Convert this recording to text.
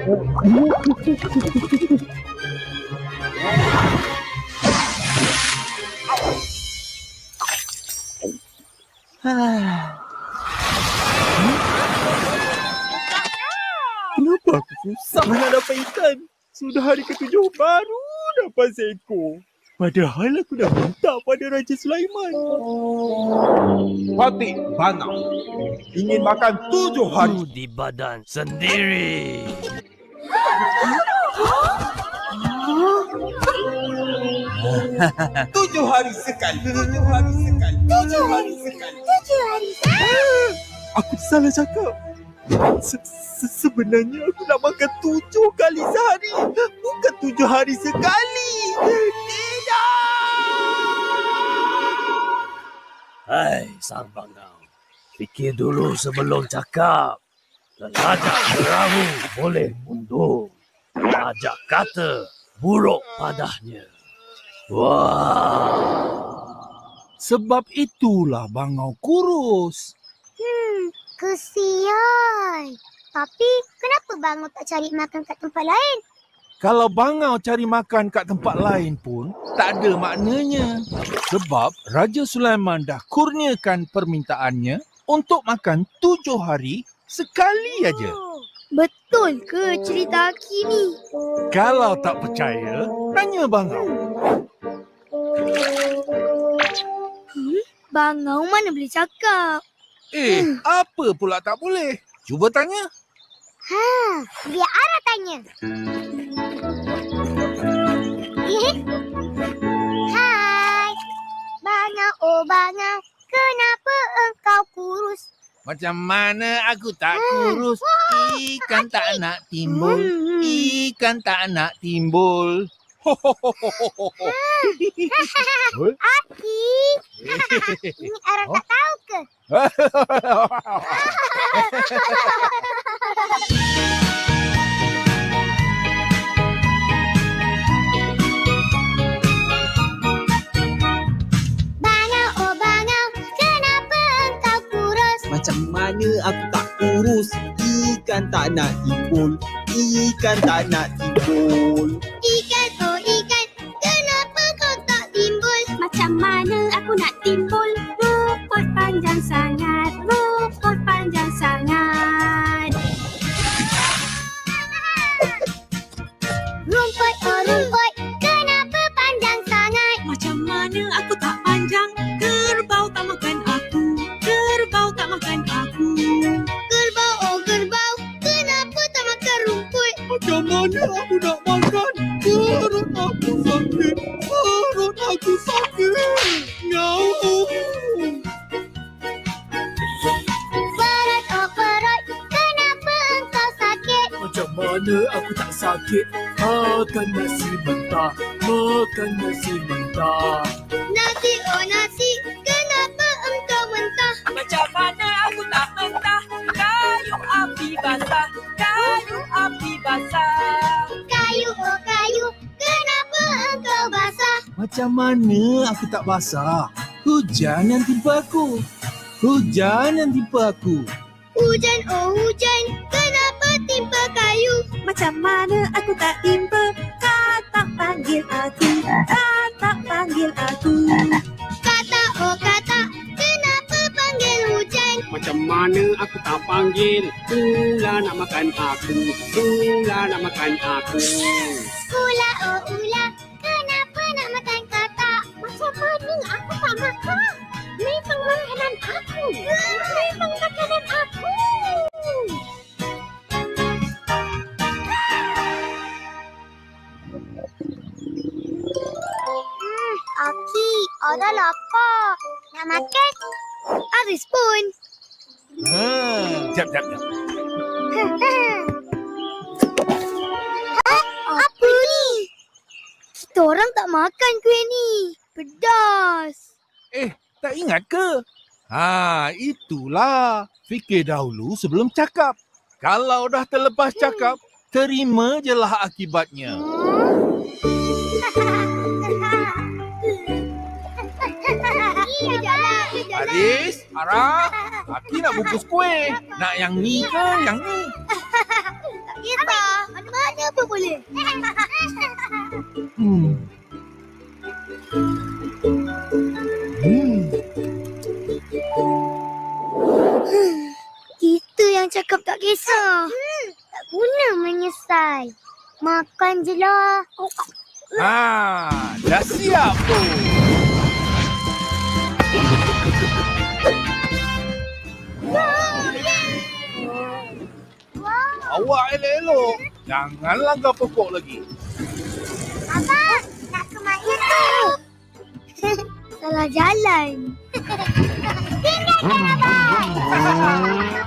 Kenapa aku susah nak dapat ikan? Sudah hari ke-7 baru dapat seekor. Padahal aku dah minta pada Raja Sulaiman. Fatih Bangau ingin makan 7 hari. Di badan sendiri. 7 hari sekali. 7 hari sekali. 7 hari sekali. 7 hari sekali. Aku salah cakap. Sebenarnya aku nak makan 7 kali sehari. Bukan 7 hari sekali. Tidak! Hai, sang bangau. Fikir dulu sebelum cakap. Lelajak perahu boleh undur. Lelajak kata buruk padanya. Wah. Sebab itulah bangau kurus. Kesian. Tapi kenapa bangau tak cari makan kat tempat lain? Kalau bangau cari makan kat tempat lain pun tak ada maknanya. Sebab Raja Sulaiman dah kurniakan permintaannya untuk makan 7 hari sekali aja. Betul ke cerita Aki ni? Kalau tak percaya, tanya bangau. Bangau mana boleh cakap? Apa pula tak boleh? Cuba tanya. Biar Ara tanya. Hai. Bangau, oh bangau, kenapa engkau kurus? Macam mana aku tak kurus? Ikan tak nak timbul. Ikan tak nak timbul. Aki. Ini Ara tak tahu ke? Bangau, oh bangau, kenapa engkau kurus? Macam mana aku tak kurus? Ikan tak nak timbul. Ikan tak nak timbul. Ikan, oh ikan, kenapa kau tak timbul? Macam mana aku nak timbul? Rumput panjang sangat, rumput panjang sangat. Rumput, oh rumput, kenapa panjang sangat? Macam mana aku tak panjang? Kerbau tak makan aku. Kerbau tak makan aku. Kerbau, oh kerbau, kenapa tak makan rumput? Macam mana aku nak makan? Perut aku sakit. Perut aku sakit. Ngau. Perut, oh perut, kenapa engkau sakit? Macam mana aku tak sakit? Makan nasi mentah. Makan nasi mentah. Nasi, oh nasi, kenapa engkau mentah? Macam mana aku tak mentah? Kayu api basah. Kayu api basah. Kayu, oh kayu, kenapa engkau basah? Macam mana aku tak basah? Hujan yang timpa aku. Hujan yang timpa aku. Hujan, oh hujan, kenapa timpa kayu? Macam mana aku tak timpa? Katak panggil aku. Katak panggil aku. Kata, oh kata, kenapa panggil hujan? Macam mana aku tak panggil? Ular nak makan aku. Ular nak makan aku. Ula, oh ula, kenapa nak makan kata? Macam mana aku tak makan? Memang makanan aku. Memang makanan aku. Aki, Ara lapar. Nak makan? Aris pun. Jap. Apa ni? Kita orang tak makan kuih ni. Pedas. Tak ingat ke? Itulah. Fikir dahulu sebelum cakap. Kalau dah terlepas cakap, terima je lah akibatnya. Aris, Ara, Aki nak bungkus kuih. Nak yang ni ke yang ni? Tak kisah. Kita yang cakap tak kisah. Tak guna menyesal. Makan je lah. Dah siap tu. Awak elok-elok. Jangan langgar pokok lagi. Abang, nak ke mana tu? Salah jalan. Tinggalkan abang.